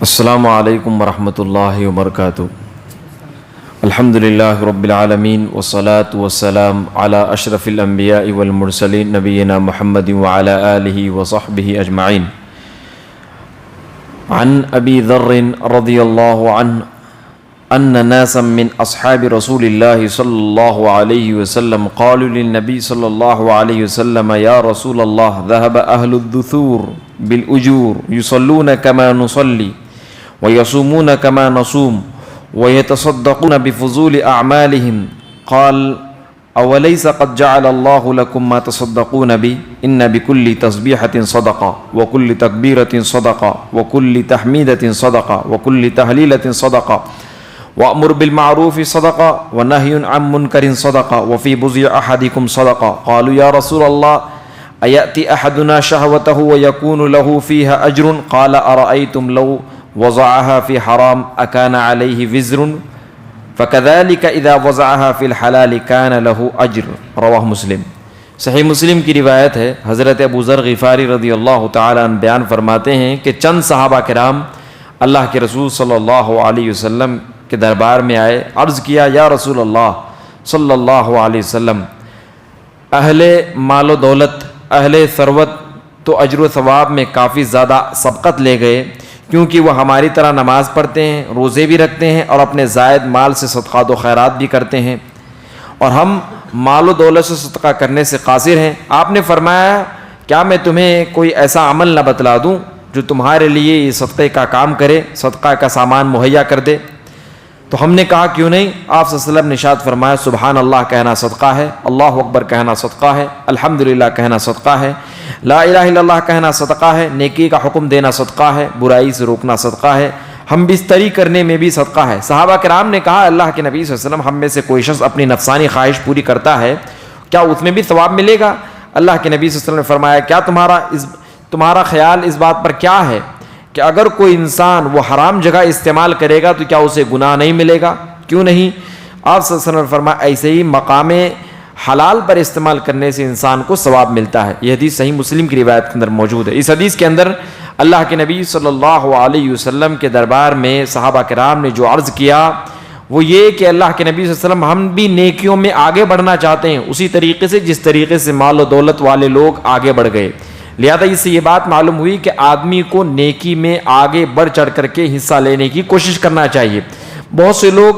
السلام علیکم ورحمۃ اللہ وبرکاتہ۔ الحمدللہ رب العالمین والصلاة والسلام علی اشرف الانبیاء والمرسلین نبینا محمد وعلی آلہ وصحبہ اجمعین۔ عن ابی ذر رضی اللہ عنہ ان ناسا من اصحاب رسول اللہ صلی اللہ علیہ وسلم قالوا للنبی صلی اللہ علیہ وسلم یا رسول اللہ ذهب اہل الدثور بالاجور یصلون کما نصلی ويصومون كما نصوم ويتصدقون بفضول أعمالهم قال أوليس قد جعل الله لكم ما تصدقون به إن بكل تسبيحة صدقة وكل تكبيرة صدقة وكل تحميدة صدقة وكل تهليلة صدقة وأمر بالمعروف صدقة ونهي عن منكر صدقة وفي بضع أحدكم صدقة قالوا يا رسول الله أيأتي أحدنا شهوته ويكون له فيها أجر قال أرأيتم لو وضعها في حرام أكان عليه وزر فكذلك إذا وضعها في الحلال كان له أجر۔ رواہ مسلم۔ صحیح مسلم کی روایت ہے، حضرت ابو ذر غفاری رضی اللہ تعالیٰ عنہ بیان فرماتے ہیں کہ چند صحابہ کرام اللہ کے رسول صلی اللہ علیہ وسلم کے دربار میں آئے، عرض کیا یا رسول اللہ صلی اللہ علیہ وسلم، اہل مال و دولت، اہل ثروت تو اجر و ثواب میں کافی زیادہ سبقت لے گئے، کیونکہ وہ ہماری طرح نماز پڑھتے ہیں، روزے بھی رکھتے ہیں اور اپنے زائد مال سے صدقات و خیرات بھی کرتے ہیں، اور ہم مال و دولت سے صدقہ کرنے سے قاصر ہیں۔ آپ نے فرمایا کیا میں تمہیں کوئی ایسا عمل نہ بتلا دوں جو تمہارے لیے یہ صدقے کا کام کرے، صدقہ کا سامان مہیا کر دے؟ تو ہم نے کہا کیوں نہیں۔ آپ صلی اللہ علیہ وسلم نے ارشاد فرمایا سبحان اللہ کہنا صدقہ ہے، اللہ اکبر کہنا صدقہ ہے، الحمدللہ کہنا صدقہ ہے، لا الہ الا اللہ کہنا صدقہ ہے، نیکی کا حکم دینا صدقہ ہے، برائی سے روکنا صدقہ ہے، ہم بستری کرنے میں بھی صدقہ ہے۔ صحابہ کرام نے کہا اللہ کے نبی صلی اللہ علیہ وسلم، ہم میں سے کوئی شخص اپنی نفسانی خواہش پوری کرتا ہے کیا اس میں بھی ثواب ملے گا؟ اللہ کے نبی صلی اللہ علیہ وسلم نے فرمایا کیا تمہارا خیال اس بات پر کیا ہے کہ اگر کوئی انسان وہ حرام جگہ استعمال کرے گا تو کیا اسے گناہ نہیں ملے گا؟ کیوں نہیں؟ آپ صلی اللہ علیہ وسلم نے فرمایا ایسے ہی مقام حلال پر استعمال کرنے سے انسان کو ثواب ملتا ہے۔ یہ حدیث صحیح مسلم کی روایت کے اندر موجود ہے۔ اس حدیث کے اندر اللہ کے نبی صلی اللہ علیہ وسلم کے دربار میں صحابہ کرام نے جو عرض کیا وہ یہ کہ اللہ کے نبی صلی اللہ علیہ وسلم، ہم بھی نیکیوں میں آگے بڑھنا چاہتے ہیں اسی طریقے سے جس طریقے سے مال و دولت والے لوگ آگے بڑھ گئے۔ لہذا اس سے یہ بات معلوم ہوئی کہ آدمی کو نیکی میں آگے بڑھ چڑھ کر کے حصہ لینے کی کوشش کرنا چاہیے۔ بہت سے لوگ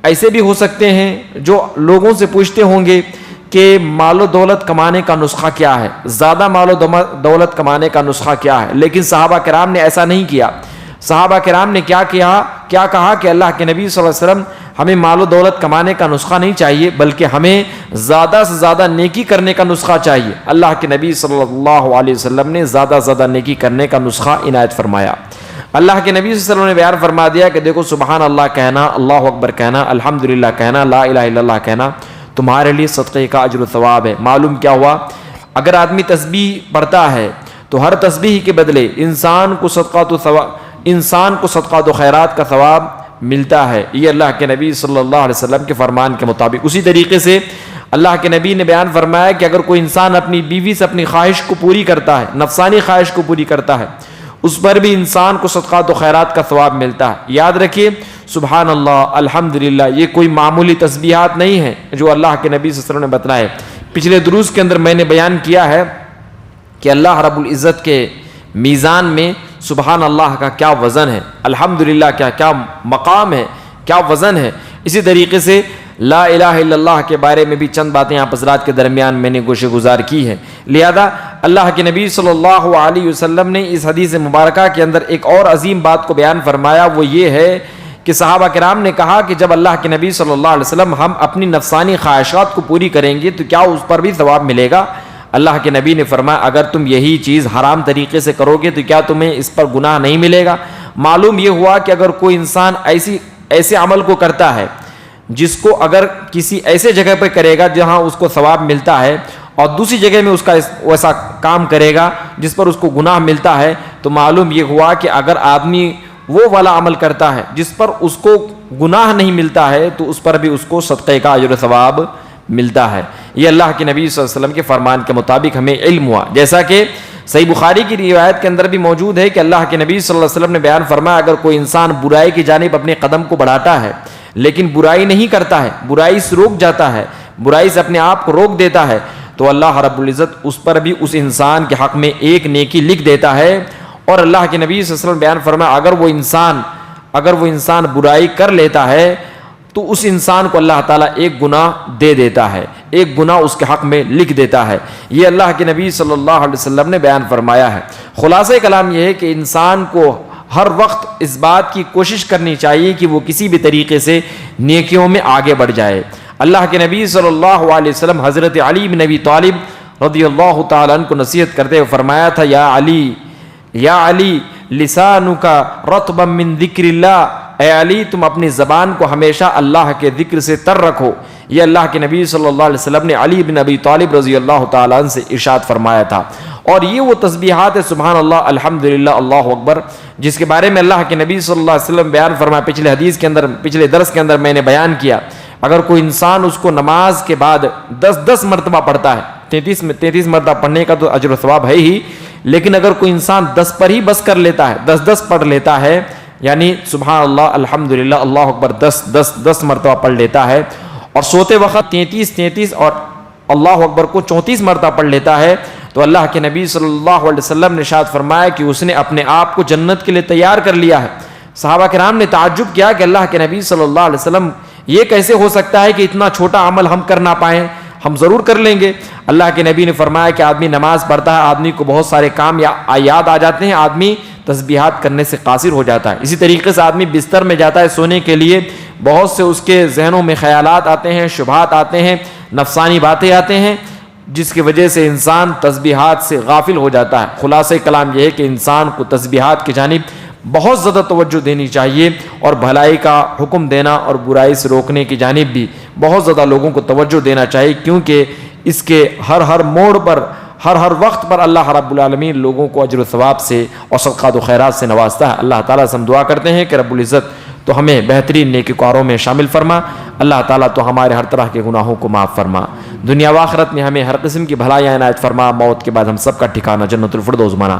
ایسے بھی ہو سکتے ہیں جو لوگوں سے پوچھتے ہوں گے کہ مال و دولت کمانے کا نسخہ کیا ہے، زیادہ مال و دولت کمانے کا نسخہ کیا ہے، لیکن صحابہ کرام نے ایسا نہیں کیا۔ صحابہ کرام نے کیا کہا کہ اللہ کے نبی صلی اللہ علیہ وسلم، ہمیں مال و دولت کمانے کا نسخہ نہیں چاہیے بلکہ ہمیں زیادہ سے زیادہ نیکی کرنے کا نسخہ چاہیے۔ اللہ کے نبی صلی اللہ علیہ وسلم نے زیادہ سے زیادہ نیکی کرنے کا نسخہ عنایت فرمایا۔ اللہ کے نبی صلی اللہ علیہ وسلم نے بیان فرما دیا کہ دیکھو سبحان اللہ کہنا، اللہ اکبر کہنا، الحمدللہ کہنا، لا الہ الا اللہ کہنا تمہارے لیے صدقے کا اجر و ثواب ہے۔ معلوم کیا ہوا؟ اگر آدمی تسبیح پڑھتا ہے تو ہر تسبیح کے بدلے انسان کو صدقات و خیرات کا ثواب ملتا ہے۔ یہ اللہ کے نبی صلی اللہ علیہ وسلم کے فرمان کے مطابق۔ اسی طریقے سے اللہ کے نبی نے بیان فرمایا کہ اگر کوئی انسان اپنی بیوی سے اپنی خواہش کو پوری کرتا ہے، نفسانی خواہش کو پوری کرتا ہے، اس پر بھی انسان کو صدقات و خیرات کا ثواب ملتا ہے۔ یاد رکھیے سبحان اللہ، الحمدللہ یہ کوئی معمولی تسبیحات نہیں ہیں جو اللہ کے نبی صلی اللہ علیہ وسلم نے بتلائے۔ پچھلے دروس کے اندر میں نے بیان کیا ہے کہ اللہ رب العزت کے میزان میں سبحان اللہ کا کیا وزن ہے، الحمدللہ کیا مقام ہے، کیا وزن ہے۔ اسی طریقے سے لا الہ الا اللہ کے بارے میں بھی چند باتیں آپ حضرات کے درمیان میں نے گوشہ گزار کی ہے۔ لہذا اللہ کے نبی صلی اللہ علیہ وسلم نے اس حدیث مبارکہ کے اندر ایک اور عظیم بات کو بیان فرمایا، وہ یہ ہے کہ صحابہ کرام نے کہا کہ جب اللہ کے نبی صلی اللہ علیہ وسلم ہم اپنی نفسانی خواہشات کو پوری کریں گے تو کیا اس پر بھی ثواب ملے گا؟ اللہ کے نبی نے فرمایا اگر تم یہی چیز حرام طریقے سے کرو گے تو کیا تمہیں اس پر گناہ نہیں ملے گا؟ معلوم یہ ہوا کہ اگر کوئی انسان ایسے عمل کو کرتا ہے جس کو اگر کسی ایسے جگہ پہ کرے گا جہاں اس کو ثواب ملتا ہے اور دوسری جگہ میں اس کا ویسا کام کرے گا جس پر اس کو گناہ ملتا ہے، تو معلوم یہ ہوا کہ اگر آدمی وہ والا عمل کرتا ہے جس پر اس کو گناہ نہیں ملتا ہے تو اس پر بھی اس کو صدقے کا اجر و ثواب ملتا ہے۔ یہ اللہ کے نبی صلی اللہ علیہ وسلم کے فرمان کے مطابق ہمیں علم ہوا۔ جیسا کہ صحیح بخاری کی روایت کے اندر بھی موجود ہے کہ اللہ کے نبی صلی اللہ علیہ وسلم نے بیان فرمایا اگر کوئی انسان برائی کی جانب اپنے قدم کو بڑھاتا ہے لیکن برائی نہیں کرتا ہے، برائی سے روک جاتا ہے، برائی سے اپنے آپ کو روک دیتا ہے، تو اللہ رب العزت اس پر بھی اس انسان کے حق میں ایک نیکی لکھ دیتا ہے۔ اور اللہ کے نبی صلی اللہ علیہ وسلم بیان فرمایا اگر وہ انسان برائی کر لیتا ہے تو اس انسان کو اللہ تعالیٰ ایک گناہ دے دیتا ہے، ایک گناہ اس کے حق میں لکھ دیتا ہے۔ یہ اللہ کے نبی صلی اللہ علیہ وسلم نے بیان فرمایا ہے۔ خلاصہ کلام یہ ہے کہ انسان کو ہر وقت اس بات کی کوشش کرنی چاہیے کہ وہ کسی بھی طریقے سے نیکیوں میں آگے بڑھ جائے۔ اللہ کے نبی صلی اللہ علیہ وسلم حضرت علی بن ابی طالب رضی اللہ تعالیٰ عنہ کو نصیحت کرتے ہوئے فرمایا تھا، یا علی لسانک رطبا من ذکر اللہ، اے علی تم اپنی زبان کو ہمیشہ اللہ کے ذکر سے تر رکھو۔ یہ اللہ کے نبی صلی اللہ علیہ وسلم نے علی بن ابی طالب رضی اللہ تعالیٰ عنہ سے ارشاد فرمایا تھا۔ اور یہ وہ تسبیحات ہے سبحان اللہ، الحمدللہ، اللہ اکبر، جس کے بارے میں اللہ کے نبی صلی اللہ علیہ وسلم بیان فرمایا پچھلے درس کے اندر میں نے بیان کیا۔ اگر کوئی انسان اس کو نماز کے بعد 10 مرتبہ پڑھتا ہے، 33 مرتبہ پڑھنے کا تو اجر و ثواب ہے ہی، لیکن اگر کوئی انسان 10 پر ہی بس کر لیتا ہے، 10 پڑھ لیتا ہے، یعنی سبحان اللہ الحمدللہ اللہ اکبر 10 مرتبہ پڑھ لیتا ہے، اور سوتے وقت 33 اور اللہ اکبر کو 34 مرتبہ پڑھ لیتا ہے، تو اللہ کے نبی صلی اللہ علیہ وسلم نے ارشاد فرمایا کہ اس نے اپنے آپ کو جنت کے لیے تیار کر لیا ہے۔ صحابہ کرام نے تعجب کیا کہ اللہ کے نبی صلی اللہ علیہ وسلم یہ کیسے ہو سکتا ہے کہ اتنا چھوٹا عمل ہم کر نہ پائیں، ہم ضرور کر لیں گے۔ اللہ کے نبی نے فرمایا کہ آدمی نماز پڑھتا ہے، آدمی کو بہت سارے کام یاد آ جاتے ہیں، آدمی تسبیحات کرنے سے قاصر ہو جاتا ہے۔ اسی طریقے سے آدمی بستر میں جاتا ہے سونے کے لیے، بہت سے اس کے ذہنوں میں خیالات آتے ہیں، شبہات آتے ہیں، نفسانی باتیں آتے ہیں، جس کی وجہ سے انسان تسبیحات سے غافل ہو جاتا ہے۔ خلاصہ کلام یہ ہے کہ انسان کو تسبیحات کی جانب بہت زیادہ توجہ دینی چاہیے، اور بھلائی کا حکم دینا اور برائی سے روکنے کی جانب بھی بہت زیادہ لوگوں کو توجہ دینا چاہیے، کیونکہ اس کے ہر موڑ پر، ہر وقت پر اللہ رب العالمین لوگوں کو اجر و ثواب سے اور صدقات و خیرات سے نوازتا ہے۔ اللہ تعالیٰ سے ہم دعا کرتے ہیں کہ رب العزت تو ہمیں بہترین نیکوکاروں میں شامل فرما، اللہ تعالیٰ تو ہمارے ہر طرح کے گناہوں کو معاف فرما، دنیا و آخرت میں ہمیں ہر قسم کی بھلائیاں عنایت فرما، موت کے بعد ہم سب کا ٹھکانہ جنت الفردوس بنا۔